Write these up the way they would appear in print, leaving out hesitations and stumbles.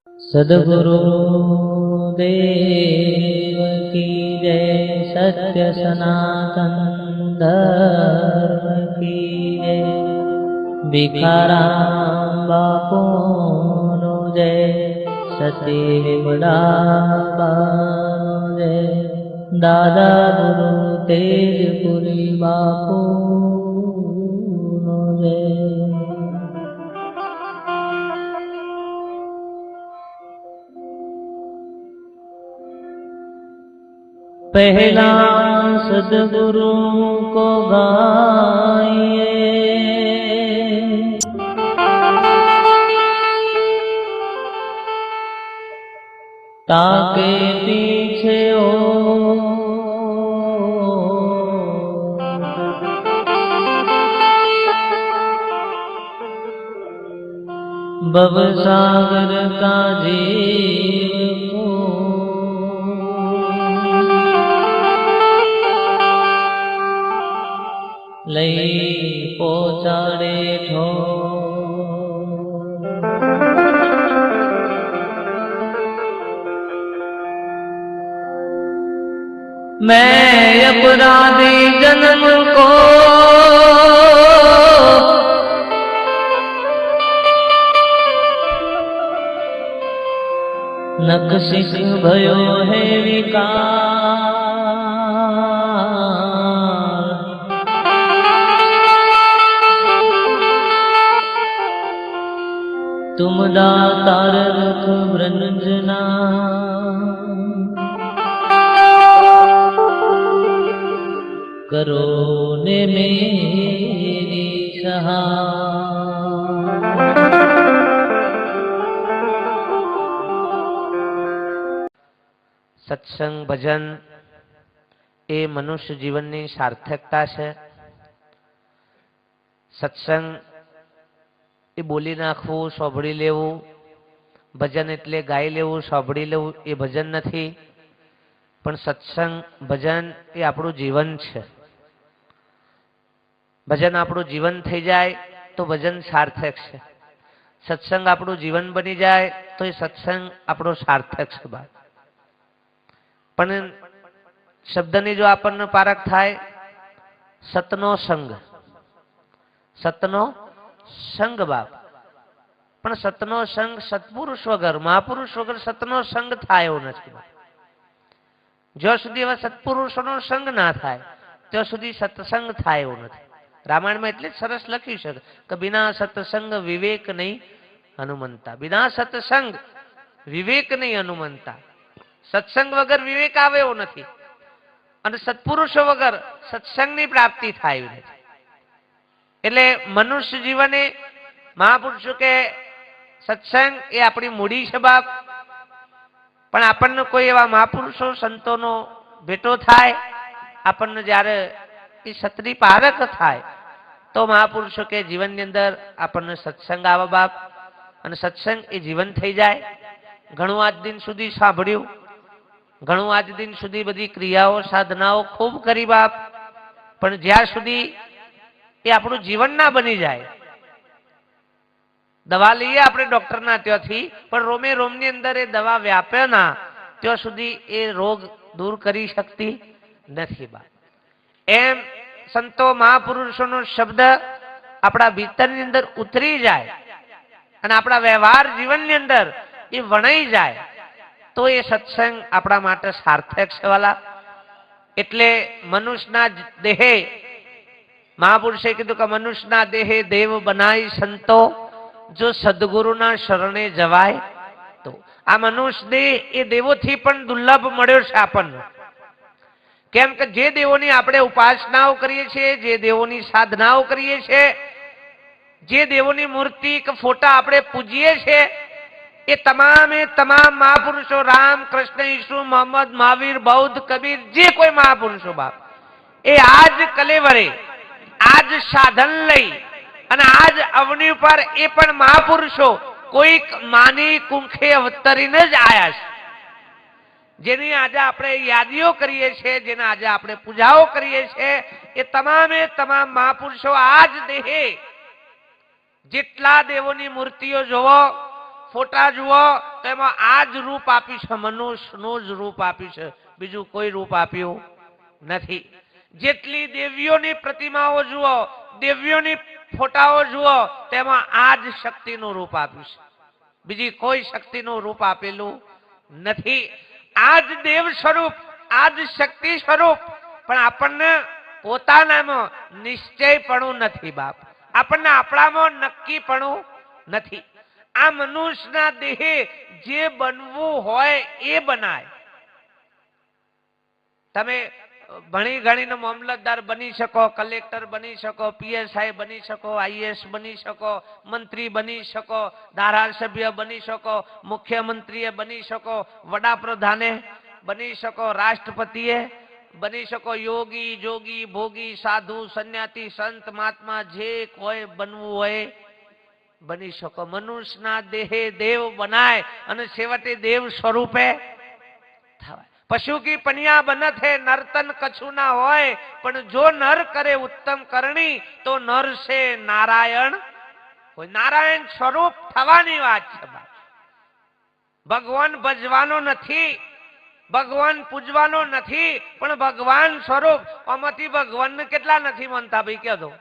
सद्गुरु देव की जय। सत्य सनातन धर्म की जय। भिखाराम बापू नो जय। सती विमला जय। दादा गुरु तेजपुरी बापू नो जय। पहला सद्गुरु को गाइए, ताके पीछे हो भवसागर का जीव को लई पहुंचाड़े ठो। मैं अपराधी जन्म को नकशिक भयो है विकार। तुम दातार रख वृंजना करो ने मेरी सहाय। सत्संग भजन ए मनुष्य जीवननी सार्थकता छे। सत्संग ए बोली नाखवू सांभળી लेवू। भजन एटले गाई लेवू सांभળી लेवू ए भजन नथी, पण सत्संग भजन ए आपणुं जीवन छे। भजन आपणुं जीवन थई जाय तो भजन सार्थक छे। सत्संग आपणुं जीवन बनी जाय तो ए सत्संग आपणो सार्थक छे। पण शब्दनी जो आपणने पारख थाय, सतनो संग, सतनो संग बाप। पण सतनो संग सत्पुरुष वगर, महापुरुष वगर सतनो संग थाय एवो नथी। ज्यां सुधी एवा सत्पुरुषोनो संग ना थाय त्यां सुधी सत्संग थाय एवो नथी। रामायणमां એટલે સરસ લખ્યું છે કે बिना सत्संग विवेक नहीं हनुमंता। बिना सत्संग विवेक नहीं हनुमंता। सत्संग वगर विवेक आवे एवो नथी અને સત્પુરુષો વગર સત્સંગની પ્રાપ્તિ થાય એવી નથી। એટલે મનુષ્ય જીવને મહાપુરુષો કે સત્સંગ એ આપણી મૂડી છે બાપ। પણ આપણને કોઈ એવા મહાપુરુષો સંતોનો ભેટો થાય, આપણને જ્યારે એ સતની પારખ થાય તો મહાપુરુષો કે જીવનની અંદર આપણને સત્સંગ આવે બાપ, અને સત્સંગ એ જીવન થઈ જાય। ઘણું આજ દિન સુધી સાંભળ્યું, ઘણું આજ દિન સુધી બધી ક્રિયાઓ સાધનાઓ ખૂબ કરી બાપ, પણ જ્યાં સુધી એ આપણું જીવન ના બની જાય। દવા લઈએ આપણે ડોક્ટરના ત્યાંથી, પણ રોમે રોમની અંદર એ દવા વ્યાપે ના ત્યાં સુધી એ રોગ દૂર કરી શકતી નથી બાપ। એમ સંતો મહાપુરુષોનો શબ્દ આપણા ભીતરની અંદર ઉતરી જાય અને આપણા વ્યવહાર જીવનની અંદર એ વણાઈ જાય तो ये सत्संग अपना माटे सार्थक छे वाला। एटले मनुष्यना देहे महापुरुषे कीधुं के मनुष्यना देहे देव बनाई संतो जो सद्गुरुना शरणे जवाय। तो आ मनुष्य देह ए देवोथी पण दुर्लभ मळ्यो छे आपणने। केम के जे देवोनी आपणे उपासनाओ करीए छीए, जे देवोनी साधनाओ करीए छीए, जे देवोनी मूर्ति के फोटा आपणे पूजीए छीए, ये तमाम महापुरुषों राम कृष्ण यीशु मोहम्मद महावीर बौद्ध कबीर जे कोई महापुरुषों बाप ए आज कलेवरे आज साधन लई अने आज अवनी पर ए पण महापुरुषों कोई मानी कुंखे अवतरीने ज आया छे। जेनी आज आपणे यादीओ करीए छे, जेना आज आपणे पूजाओ करीए छे, ए तमाम महापुरुषों आज देहे जेटला देवोनी मूर्तिओ जोवो, ફોટા જુઓ તો એમાં આ જ રૂપ આપ્યું છે, મનુષ્યનું જ રૂપ આપ્યું છે, બીજું કોઈ રૂપ આપ્યું નથી. જેટલી દેવીઓની પ્રતિમાઓ જુઓ, દેવીઓની ફોટાઓ જુઓ, તેમાં આ જ શક્તિનું રૂપ આપ્યું છે, બીજી કોઈ શક્તિનું રૂપ આપેલું નથી. આ જ દેવ સ્વરૂપ, આ જ શક્તિ સ્વરૂપ, પણ આપણને પોતાનામાં નિશ્ચયપણું નથી બાપ, આપણને આપણામાં નક્કીપણું નથી. આ મનુષ્યના દેહે જે બનવું હોય એ બનાય. તમે ભણી ગણીને મામલતદાર બની શકો, કલેક્ટર બની શકો, પીએસઆઈ બની શકો, આઈએસ બની શકો, મંત્રી બની શકો, ધારાસભ્ય બની શકો, મુખ્યમંત્રીએ બની શકો, વડાપ્રધાને બની શકો, રાષ્ટ્રપતિએ બની શકો, યોગી જોગી ભોગી સાધુ સંન્યાસી સંત મહાત્મા જે કોઈ બનવું હોય બની શકો. મનુષ્યના દેહે દેવ બનાય અને છેવટે દેવ સ્વરૂપે થવાય. પશુ કી પનિયા બનત હે નર્તન કછુ ના હોય, પણ જો નર કરે ઉત્તમ કરણી તો નર સે નારાયણ હોય. નારાયણ સ્વરૂપ થવાની વાત છે. ભગવાન ભજવાનો નથી, ભગવાન પૂજવાનો નથી, પણ ભગવાન સ્વરૂપ. આમાંથી ભગવાનને કેટલા નથી માનતા ભાઈ કહો?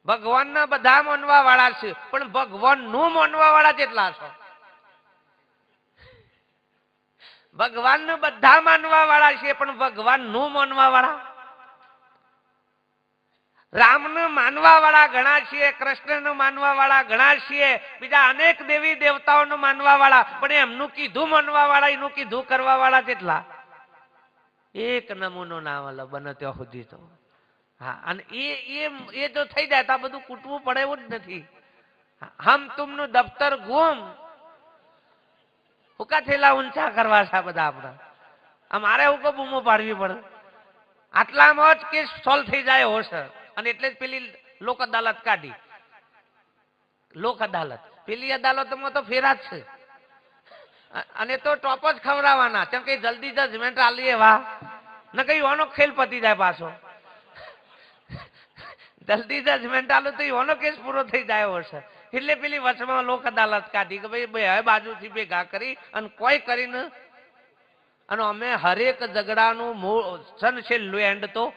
ભગવાનના બધા માનવા વાળા છે, પણ ભગવાન નું માનવા વાળા કેટલા છો? ભગવાન ને બધા માનવા વાળા છે, પણ ભગવાન નું માનવા વાળા. રામ ને માનવા વાળા ઘણા છીએ, કૃષ્ણ ને માનવા વાળા ઘણા છીએ, બીજા અનેક દેવી દેવતાઓને માનવા વાળા, પણ એમનું કીધું માનવા વાળા, એનું કીધું કરવા વાળા કેટલા? એક નમૂનો ના વાળો બને ત્યાં સુધી તો. હા, અને એ જો થઈ જાય તો આ બધું કૂટવું પડે એવું જ નથી. હમ તુમનું દફતર ગુમ હુકા થેલા ઊંચા કરવા છે બધા આપણા. અમારે હું કો બૂમો પાડવી પડે? આટલામાં જ કેસ સોલ્વ થઈ જાય હોશે. અને એટલે જ પેલી લોક અદાલત કાઢી. લોક અદાલત, પેલી અદાલતમાં તો ફેરા જ છે, અને તો ટોપ જ ખવડાવવાના. કેમ કે જલ્દી જજમેન્ટ આલીએ વાહ, ન કઈ ઓનો ખેલ પતી જાય પાછો. જલ્દી જજમેન્ટ આલો તો એનો કેસ પૂરો થઈ જાય હશે. એટલે પેલી વચમાં લોક અદાલત કાઢી કે ભાઈ બે બાજુથી ભેગા કરી અને કોઈ કરીને, અને અમે હરેક ઝઘડાનું મૂળ છે લેન્ડ તો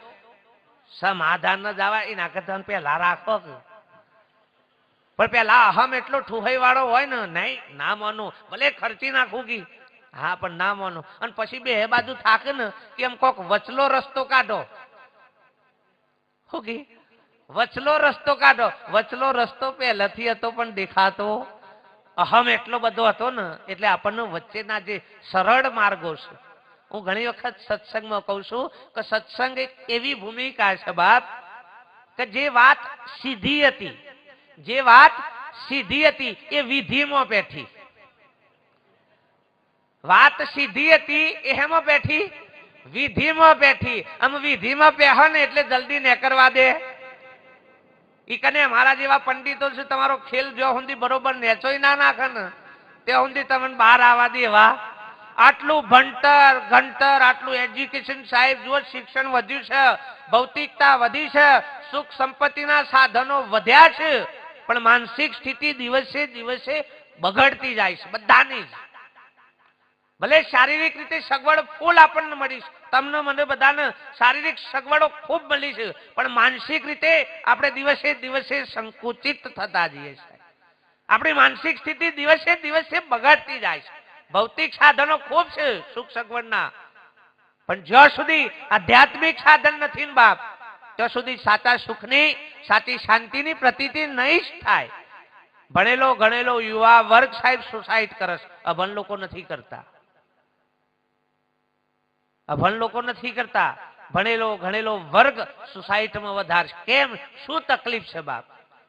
સમાધાન ન જવા એના કરતા પેલા રાખો. પણ પેલા અહમ એટલો ઠુહાઈ વાળો હોય ને, નહીં ના માનું, ભલે ખર્ચી નાખું કી, હા પણ ના માનું. અને પછી બે બાજુ થાકે ને કે એમ કોક વચલો રસ્તો કાઢો. શું કી? વચલો રસ્તો કાઢો. વચલો રસ્તો પહેલાથી હતો પણ દેખાતો અહમ એટલો બધો હતો ને, એટલે આપણને વચ્ચેના જે સરળ માર્ગો છે. હું ઘણી વખત સત્સંગમાં કહું છું કે સત્સંગ એક એવી ભૂમિકા છે બાપ, કે જે વાત સીધી હતી, જે વાત સીધી હતી એ વિધિમાં બેઠી. વાત સીધી હતી એ હેમાં બેઠી? વિધિમાં બેઠી. આમ વિધિમાં બેહો ને એટલે જલ્દી ને કરવા દે. ઈ કને મારા જેવા પંડિતો છે, તમારો ખેલ જો સુધી બરોબર નેચોય ના નાખે ને ત્યાં સુધી તમને બહાર આવવા દેવા. આટલું ભણતર ઘંટર, આટલું એજ્યુકેશન સાહેબ જો શિક્ષણ વધ્યું છે, ભૌતિકતા વધી છે, સુખ સંપત્તિના સાધનો વધ્યા છે, પણ માનસિક સ્થિતિ દિવસે દિવસે બગડતી જાય છે બધાની. ભલે શારીરિક રીતે સગવડ ફૂલ આપણને મળી છે, તમને મને બધાને શારીરિક સગવડો ખૂબ મળી છે, પણ માનસિક રીતે આપણે દિવસે દિવસે સંકુચિત થતા જઈએ છીએ. આપણી માનસિક સ્થિતિ દિવસે દિવસે બગડતી જાય છે. ભૌતિક સાધનો ખૂબ છે સુખ સગવડના, પણ જ્યાં સુધી આધ્યાત્મિક સાધન નથી ને બાપ, ત્યાં સુધી સાચા સુખની, સાચી શાંતિની પ્રતીતિ નહીં જ થાય. ભણેલો ગણેલો યુવા વર્ગ સાહેબ સુસાઇડ કરે છે, અભણ લોકો નથી કરતા. અભણ લોકો નથી કરતા, ભણેલો ગણેલો વર્ગ સુસાઇડમાં વધારે. કેમ? શું તકલીફ છે બાપ?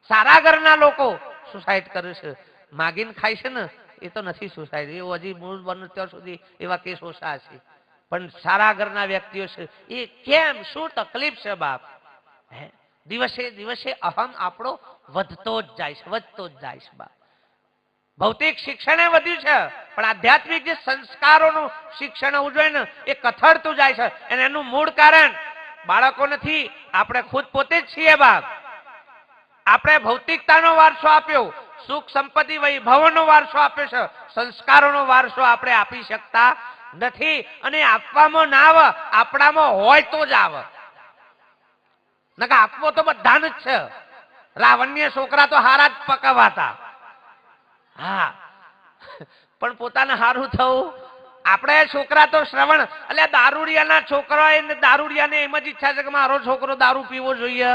સારા ઘરના લોકો સુસાઇડ કરે છે, માગીને ખાય છે ને એ તો નથી સુસાઇડ. એ હજી મૂળ બને ત્યાં સુધી એવા કેસ ઓછા છે, પણ સારા ઘરના વ્યક્તિઓ છે એ કેમ? શું તકલીફ છે બાપ? દિવસે દિવસે અહમ આપણો વધતો જ જાય છે, વધતો જ જાય છે બાપ. ભૌતિક શિક્ષણ એ વધ્યું છે, પણ આધ્યાત્મિક જે સંસ્કારોનું શિક્ષણ હોવું જોઈએ ને એ કથળતું જાય છે. અને એનું મૂળ કારણ બાળકો નથી, આપણે ખુદ પોતે જ છીએ બાપ. આપણે ભૌતિકતાનો વારસો આપ્યો, સુખ સંપત્તિ વૈભવનો વારસો આપ્યો છે, સંસ્કારોનો વારસો આપણે આપી શકતા નથી. અને આપવામાં ના આવે, આપણામાં હોય તો જ આવે. નકા આપવો તો બધાને જ છે. રાવણના છોકરા તો હારા જ પકાવાતા. હા, પણ પોતાને હારું થવું. આપણે છોકરા તો શ્રવણ, એટલે દારૂડિયાના છોકરા દારૂડિયાને એમ જ ઈચ્છા છે કે મારો છોકરો દારૂ પીવો જોઈએ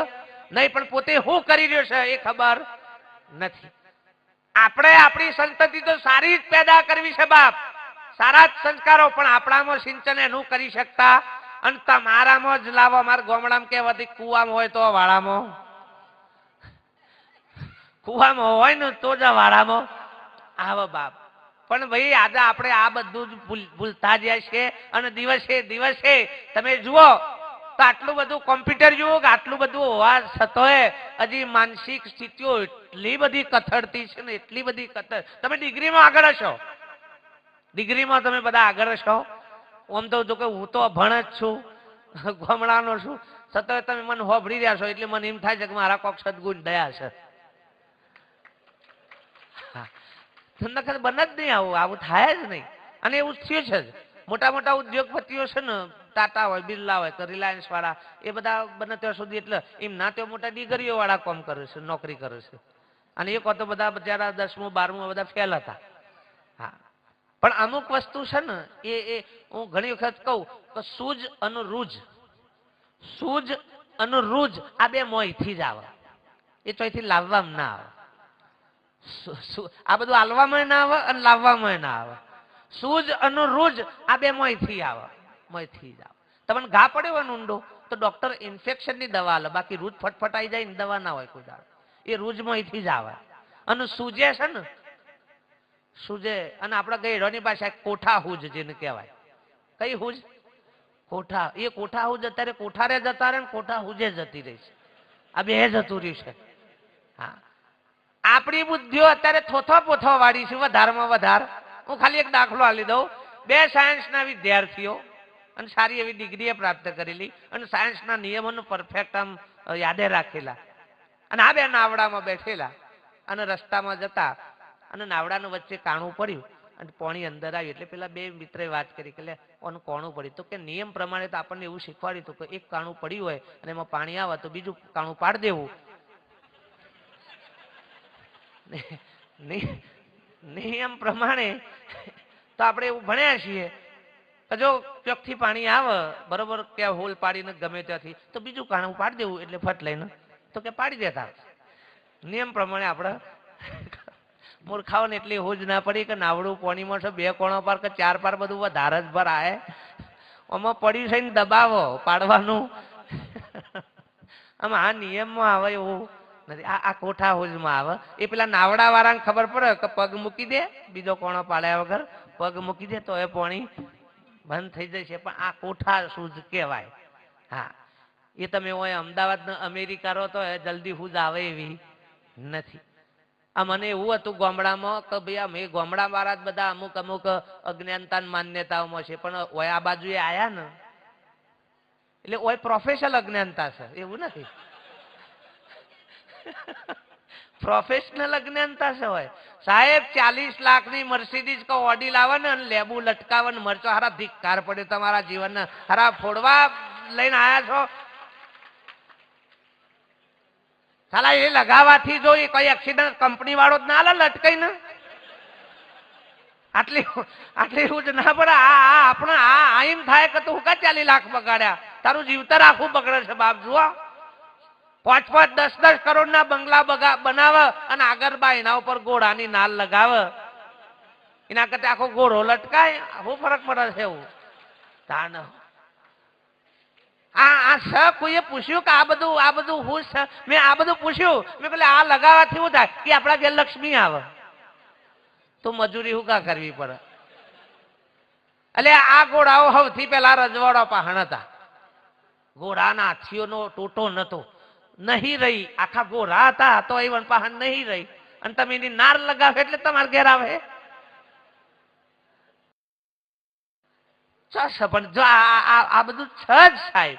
નહીં, પણ પોતે શું કરી રહ્યો છે એ ખબર નથી. આપણે આપણી સંતતિ તો સારી જ પેદા કરવી છે બાપ, સારા જ સંસ્કારો, પણ આપણામાં સિંચન એનું કરી શકતા. અને તમારામાં જ લાવો. મારા ગામડામાં કહેવાતી કુવામાં હોય તો વાળામાં, કુવામાં હોય ને તો જ વાળામાં આવો બાપ. પણ ભાઈ આજે આપણે આ બધું જ ભૂલતા જાય છે. અને દિવસે દિવસે તમે જુઓ તો આટલું બધું કોમ્પ્યુટર યુગ, આટલું બધું હોવા છતાંય હજી માનસિક સ્થિતિઓ એટલી બધી કથળતી છે ને, એટલી બધી કથળ. તમે ડિગ્રીમાં આગળ હશો, ડિગ્રીમાં તમે બધા આગળ હશો. આમ તો જો કે હું તો અભણ જ છું, ગામડાનો છું, છતાંય તમે મને હોભળી રહ્યા છો એટલે મને એમ થાય છે કે મારા કોક સદગુણ દયા છે. તમને ખબર બને જ નહીં, આવું આવું થાય જ નહીં. અને એવું થયું છે જ. મોટા મોટા ઉદ્યોગપતિઓ છે ને, ટાટા હોય, બિરલા હોય, રિલાયન્સ વાળા, એ બધા બને ત્યાં સુધી એટલે એમ ના તે મોટા ડિગ્રીઓ વાળા કામ કરે છે, નોકરી કરે છે. અને એક તો બધા બચારા 10મું 12મું બધા ફેલ હતા. હા, પણ અમુક વસ્તુ છે ને એ હું ઘણી વખત કહું કે સૂજ અને રૂજ, સૂજ અને રૂજ આ બે મોંથી જ આવે. એ ચોથી લાવવામાં ના આવે. આ બધું હાલવામાં ના આવે અને લાવવામાં ના આવે. સૂજ અને રૂજ આ બે મોંથી આવે, મોંથી જ આવે. તમને ઘા પડ્યો હોય ઊંડો તો ડોક્ટર ઇન્ફેક્શનની દવા આલે, બાકી રૂજ ફટફટાઈ જાય ને દવા ના હોય કોઈ દાડો. એ રૂજ મોંથી જ આવે. અને સૂજે છે ને, સૂજે. અને આપણા ગઈડોની પાસે કોઠા હુજ જેને કહેવાય. કઈ હુજ? કોઠા. એ કોઠા હુજ અત્યારે કોઠારે જતા રહે ને કોઠા હુજે જતી રહી છે. આ બે જતું રહ્યું છે. હા, આપણી બુદ્ધિઓ અત્યારે થોથો પોથો વાળી છે, વધારમાં વધારે. હું ખાલી એક દાખલો આપી દઉં. 2 સાયન્સના વિદ્યાર્થીઓ અને સારી એવી ડિગ્રી પ્રાપ્ત કરેલી અને સાયન્સના નિયમોનું પરફેક્ટ આમ યાદે રાખેલા. અને આ બે નાવડામાં બેઠેલા અને રસ્તામાં જતા અને નાવડાનું વચ્ચે કાણું પડ્યું અને પાણી અંદર આવ્યું. એટલે પેલા બે મિત્રએ વાત કરી કે ઓનું કોણું પડ્યું. તો કે નિયમ પ્રમાણે તો આપણને એવું શીખવાડ્યું હતું કે એક કાણું પડ્યું હોય અને એમાં પાણી આવે તો બીજું કાણું પાડી દેવું. નિયમ પ્રમાણે તો આપણે એવું ભણ્યા છીએ કે જો ચોકથી પાણી આવે બરોબર, કે હોલ પાડીને ગમે ત્યાંથી તો બીજું કાણું પાડી દેવું. એટલે ફટ લઈને તો કે પાડી દેતા. નિયમ પ્રમાણે આપણે મૂર્ખાઓને એટલી હોજ ના પડી કે નાવડું પાણીમાં છે, 2 કોણો પાર કે 4 પાર બધું વધારે જ ભરાય. આમાં પડ્યું છે ને દબાવો પાડવાનું. આમાં આ નિયમમાં આવે એવું નથી. આ કોઠા હોજમાં આવે. એ પેલા નાવડા વાળાને ખબર પડે કે પગ મૂકી દે, બીજો કોણો પાડ્યા વગર પગ મૂકી દે તો એ પાણી બંધ થઈ જાય છે. પણ આ કોઠા સૂજ કહેવાય. હા, એ તમે હોય અમદાવાદ અમેરિકા રહો તો જલ્દી હુજ આવે એવી નથી. આ મને એવું હતું ગામડામાં કે ભાઈ અમે ગામડા વાળા જ બધા અમુક અમુક અજ્ઞાનતા માન્યતાઓમાં છે, પણ ઓય આ બાજુ એ આયા ને એટલે ઓય પ્રોફેશનલ અજ્ઞાનતા છે, એવું નથી. પ્રોફેશનલ અજ્ઞાનતા છે હોય. સાહેબ 40 લાખની મર્સિડીઝ કો ઓડી લાવે ને લેબુ લટકાવે ને મરચો હારા ધિક્કાર પડે તમારા જીવનને. હારા ફોડવા લઈને આયા છો. સાલા એ લગાવવાથી જો કોઈ એક્સિડન્ટ કંપની વાળો જ ના લે લટકાઈને. આટલી આટલી હું જ ના પડે. આ આપણે આ એમ થાય કે તું કા 40 લાખ બગાડ્યા, તારું જીવતર આખું બગડે છે બાપ. જુઓ 5-5, 10-10 કરોડના બંગલા બનાવે અને આગળ બા એના ઉપર ઘોડાની નાલ લગાવે. એના કરતા આખો ઘોડો લટકાય. શું ફરક પડે છે એવું? તાન આ કોઈએ પૂછ્યું કે આ બધું હું છે? મેં આ બધું પૂછ્યું. મેં પેલા આ લગાવવાથી શું થાય કે આપણા ઘેર લક્ષ્મી આવે તો મજૂરી શું કા કરવી પડે? એટલે આ ઘોડાઓ સૌથી પહેલા રજવાડા પહાણ હતા. ઘોડાના હાથીઓનો ટોટો નતો, નહીં રહી. આખા ઘોડા હતા તો એ પહાણ નહીં રહી. અને તમે એની નાર લગાવે એટલે તમારે ઘેર આવે. પણ જો આ બધું છે જ સાહેબ,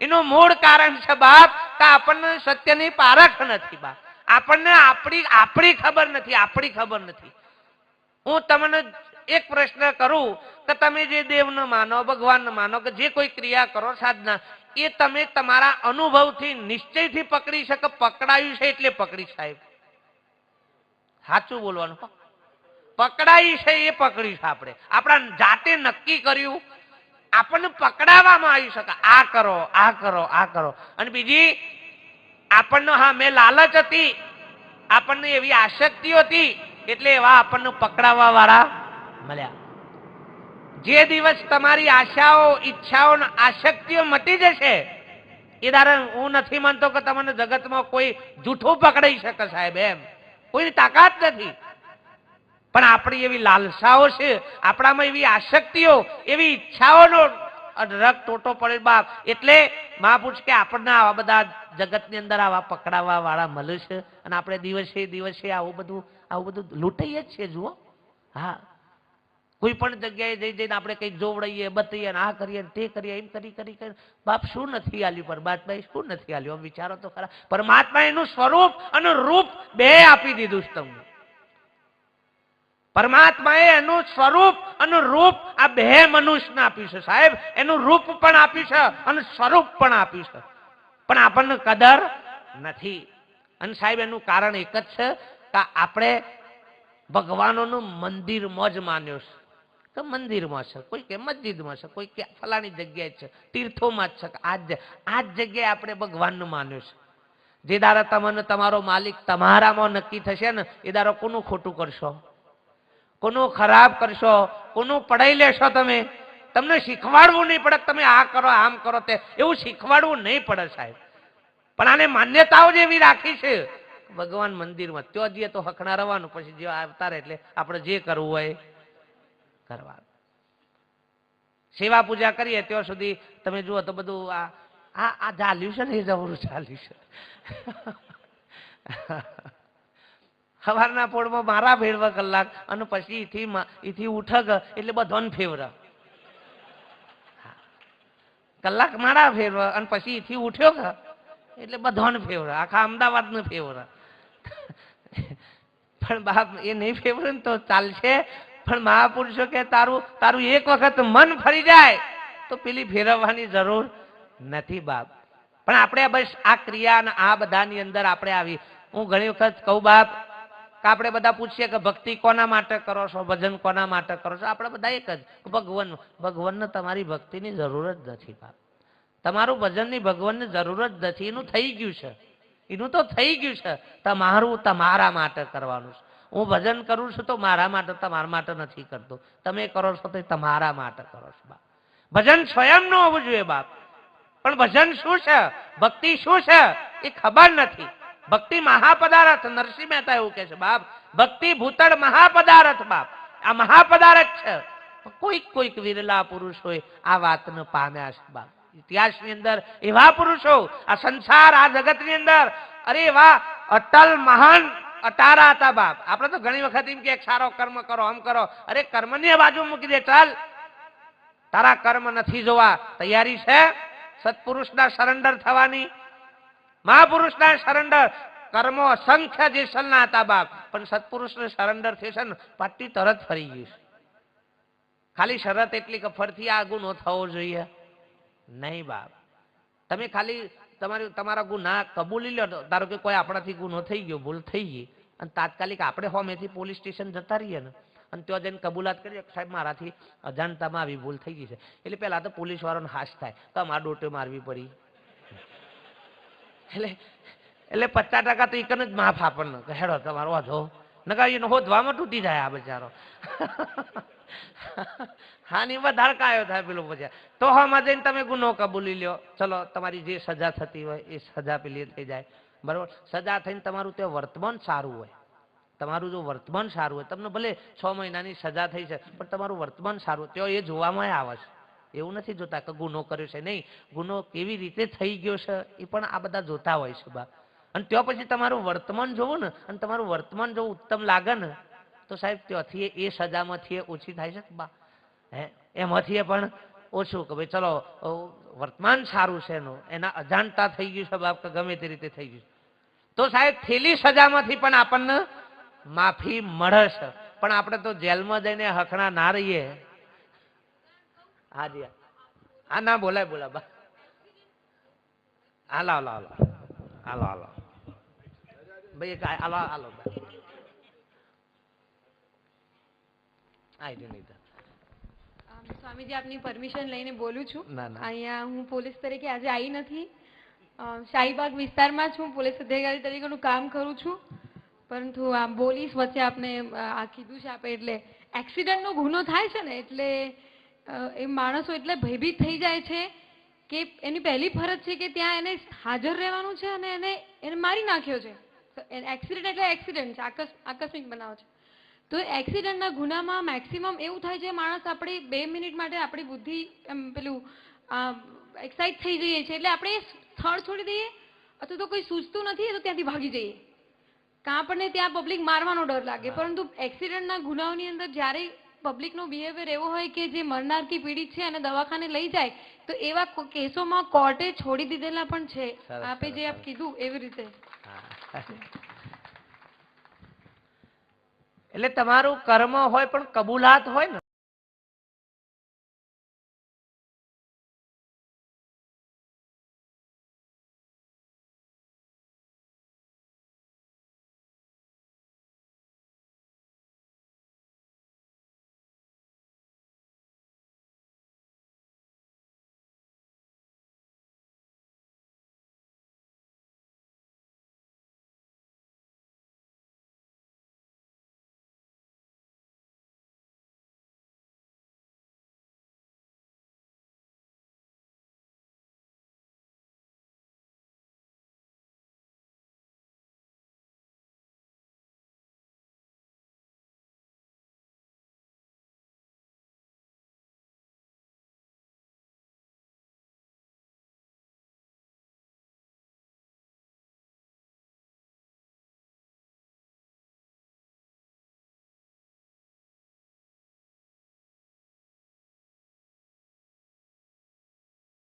એનું મૂળ કારણ છે બાપ કે આપણને સત્યની પારખ નથી બાપ. આપણને આપણી ખબર નથી. હું તમને એક પ્રશ્ન કરું કે તમે જે દેવને માનો, ભગવાનને માનો, કે જે કોઈ ક્રિયા કરો સાધના, એ તમે તમારા અનુભવથી નિશ્ચયથી પકડી શકો? પકડાયું છે એટલે પકડી. સાહેબ સાચું બોલવાનું. પકડાઈ છે એ પકડી છે. આપણે આપણા જાતે નક્કી કર્યું, આપણને પકડાવવામાં આવી શકે. આ કરો, આ કરો, આ કરો. અને બીજી આપણને હા મેં લાલચ હતી, આપણને એવી આસક્તિઓ હતી, એટલે એવા આપણને પકડાવવા વાળા મળ્યા. જે દિવસ તમારી આશાઓ, ઈચ્છાઓ, આસક્તિઓ મટી જશે, એ દાડે હું નથી માનતો કે તમને જગતમાં કોઈ જૂઠું પકડાઈ શકે. સાહેબ એમ કોઈની તાકાત નથી. પણ આપણી એવી લાલસાઓ છે, આપણામાં એવી આસક્તિઓ, એવી ઈચ્છાઓનો રગ ટોટો પડે બાપ. એટલે મહાપુરુષ કે આપણને આવા બધા જગતની અંદર આવા પકડાવવા વાળા મળે છે, અને આપણે દિવસે દિવસે આવું બધું લૂંટાઈએ જ છે. જુઓ, હા, કોઈ પણ જગ્યાએ જઈને આપણે કંઈક જોવડાઈએ, બતાવીએ, આ કરીએ, તે કરીએ, એમ કરી બાપ શું નથી આલ્યું? પરમાત્માએ શું નથી આલ્યું? વિચારો તો ખરા. પરમાત્મા એનું સ્વરૂપ અને રૂપ બે આપી દીધું છે તમને. પરમાત્માએ એનું સ્વરૂપ અને રૂપ આ બે મનુષ્યને આપ્યું છે. સાહેબ એનું રૂપ પણ આપ્યું છે અને સ્વરૂપ પણ આપ્યું છે, પણ આપણને કદર નથી. અને સાહેબ એનું કારણ એક જ છે કે આપણે ભગવાનોનું મંદિરમાં જ માન્યો છે. તો મંદિરમાં છે, કોઈ કે મસ્જિદમાં છે, કોઈ કે ફલાણી જગ્યાએ છે, તીર્થોમાં જ છે. આ જ જગ્યાએ આપણે ભગવાનને માન્યો છે. જે દાડા તમને તમારો માલિક તમારામાં નક્કી થશે ને, એ દાડો કોનું ખોટું કરશો, કોનું ખરાબ કરશો, કોનું પડાઈ લેશો? તમને શીખવાડવું નહીં પડે તમે આ કરો, આમ કરો, તે એવું શીખવાડવું નહીં પડે સાહેબ. પણ આને માન્યતાઓ જ એવી રાખી છે. ભગવાન મંદિરમાં ત્યાં જઈએ તો હકણા રહેવાનું, પછી જે આવતા રહે એટલે આપણે જે કરવું હોય કરવાનું. સેવા પૂજા કરીએ ત્યાં સુધી તમે જુઓ તો બધું આ ચાલ્યું છે ને, એ જબરું ચાલ્યું છે. સવારના પોળમાં મારા ભેળવા કલાક, અને પછી એથી ઉઠક એટલે બધાને ફેવરા કલાક મારા ફેરવા, અને પછી એથી ઉઠ્યો કે એટલે બધાને ફેવરા, આખા અમદાવાદ ને ફેવરા. પણ બાપ એ નહીં ફેવરે ને તો ચાલશે. પણ મહાપુરુષો કે તારું એક વખત મન ફરી જાય તો પેલી ફેરવવાની જરૂર નથી બાપ. પણ આપણે બસ આ ક્રિયા આ બધાની અંદર આપણે આવી. હું ઘણી વખત કહું બાપ કે આપણે બધા પૂછીએ કે ભક્તિ કોના માટે કરો છો, ભજન કોના માટે કરો છો? આપણે બધા એક જ, ભગવાનને તમારી ભક્તિની જરૂર જ નથી બાપ. તમારું ભજનની ભગવાનને જરૂર જ નથી. એનું થઈ ગયું છે, એનું તો થઈ ગયું છે. તમારું તમારા માટે કરવાનું છે. હું ભજન કરું છું તો મારા માટે, તમારા માટે નથી કરતો. તમે કરો છો તો તમારા માટે કરો છો બાપ. ભજન સ્વયં નું હોવું જોઈએ બાપ. પણ ભજન શું છે, ભક્તિ શું છે એ ખબર નથી. ભક્તિ મહાપદાર્થ, નરસિંહ મહેતા એવું કે છે બાપ, ભક્તિ ભૂતળ મહાપદાર્થ બાપ. આ મહાપદાર્થ છે. કોઈક વિરલા પુરુષોએ આ વાતને પામ્યા છે બાપ. ઇતિહાસની અંદર એવા પુરુષો, આ સંસાર, આ જગતની અંદર, અરે એવા અટલ મહાન અટારા હતા બાપ. આપણે તો ઘણી વખત એમ કે સારો કર્મ કરો, આમ કરો. અરે કર્મની બાજુ મૂકી દે, ચાલ તારા કર્મ નથી જોવા. તૈયારી છે સત્પુરુષના સરેન્ડર થવાની? મહાપુરુષના સરેન્ડર કર્મો અસંખ્ય જેસલના હતા બાપ, પણ સત્પુરુષને સરેન્ડર થશે ને પાટી તરત ફરી ગયું. ખાલી શરત એટલી કે ફરથી આ ગુનો થવો જોઈએ નહીં બાપ. તમે ખાલી તમારા ગુના કબૂલી લો. ધારો કે કોઈ આપણાથી ગુનો થઈ ગયો, ભૂલ થઈ ગઈ, અને તાત્કાલિક આપણે હોમેથી પોલીસ સ્ટેશન જતા રહીએ ને, અને ત્યાં જઈને કબૂલાત કરીએ સાહેબ મારાથી અજાણતામાં આવી ભૂલ થઈ ગઈ છે, એટલે પહેલા તો પોલીસ વાળાનો હાશ થાય તો અમારે ડોટે મારવી પડી. એટલે 50% તો એકને જ માફ આપણને હેડો તમારો વાંધો નકા એને હોદવામાં તૂટી જાય આ બચારો. હા ની વધારે કાયો થાય પેલો પછી. તો હમાં જઈને તમે ગુનો કબૂલી લ્યો, ચલો તમારી જે સજા થતી હોય એ સજા પેલી થઈ જાય બરોબર. સજા થઈને તમારું તે વર્તમાન સારું હોય, તમારું જો વર્તમાન સારું હોય, તમને ભલે 6 મહિનાની સજા થઈ છે પણ તમારું વર્તમાન સારું હોય, એ જોવામાં આવે છે. એવું નથી જોતા કે ગુનો કર્યો છે, નહીં, ગુનો કેવી રીતે થઈ ગયો છે એ પણ આ બધા જોતા હોય છે બા. અને ત્યાં પછી તમારું વર્તમાન જોવું ને, અને તમારું વર્તમાન જો ઉત્તમ લાગે ને તો સાહેબ ત્યાંથી એ સજામાંથી ઓછી થાય છે બા. એમાંથી પણ ઓછું કે ભાઈ ચલો વર્તમાન સારું છે એનું, એના અજાણતા થઈ ગયું છે બાપ કે ગમે તે રીતે થઈ ગયું. તો સાહેબ થેલી સજામાંથી પણ આપણને માફી મળે છે. પણ આપણે તો જેલમાં જઈને હખણા ના રહીએ. હાજી હા ના બોલાય બોલા બા હાલો હાલો હાલો હાલો હાલો ભાઈ હાલો હાલો સ્વામીજી આપની પરમિશન લઈને બોલું છું. ના, ના. અહીંયા હું પોલીસ તરીકે આજે આવી નથી. શાહીબાગ વિસ્તારમાં છું, પોલીસ અધિકારી તરીકેનું કામ કરું છું. પરંતુ આ પોલીસ વચ્ચે આપને આ કીધું છે આપે એટલે એક્સિડન્ટનો ગુનો થાય છે ને એટલે એ માણસો એટલે ભયભીત થઈ જાય છે કે એની પહેલી ફરજ છે કે ત્યાં એને હાજર રહેવાનું છે અને એને મારી નાખ્યો છે. એક્સિડન્ટ એટલે એક્સિડન્ટ છે, આકસ્મિક બનાવ છે. તો એક્સિડન્ટના ગુનામાં મેક્સિમમ એવું થાય છે માણસ આપણી 2 મિનિટ માટે આપણી બુદ્ધિ એમ પેલું એક્સાઇટ થઈ જઈએ છીએ એટલે આપણે સ્થળ છોડી દઈએ અથવા તો કોઈ સૂચતું નથી તો ત્યાંથી ભાગી જઈએ. કાં આપણને ત્યાં પબ્લિક મારવાનો ડર લાગે. પરંતુ એક્સિડન્ટના ગુનાઓની અંદર જ્યારે પબ્લિકનો બિહેવિયર એવો હોય કે જે મરનાર કે પીડિત છે અને દવાખાને લઈ જાય તો એવા કેસોમાં કોર્ટે છોડી દીધેલા પણ છે. આપે જે આપ કીધું એવી રીતે. એટલે તમારું કર્મ હોય પણ કબૂલાત હોય ને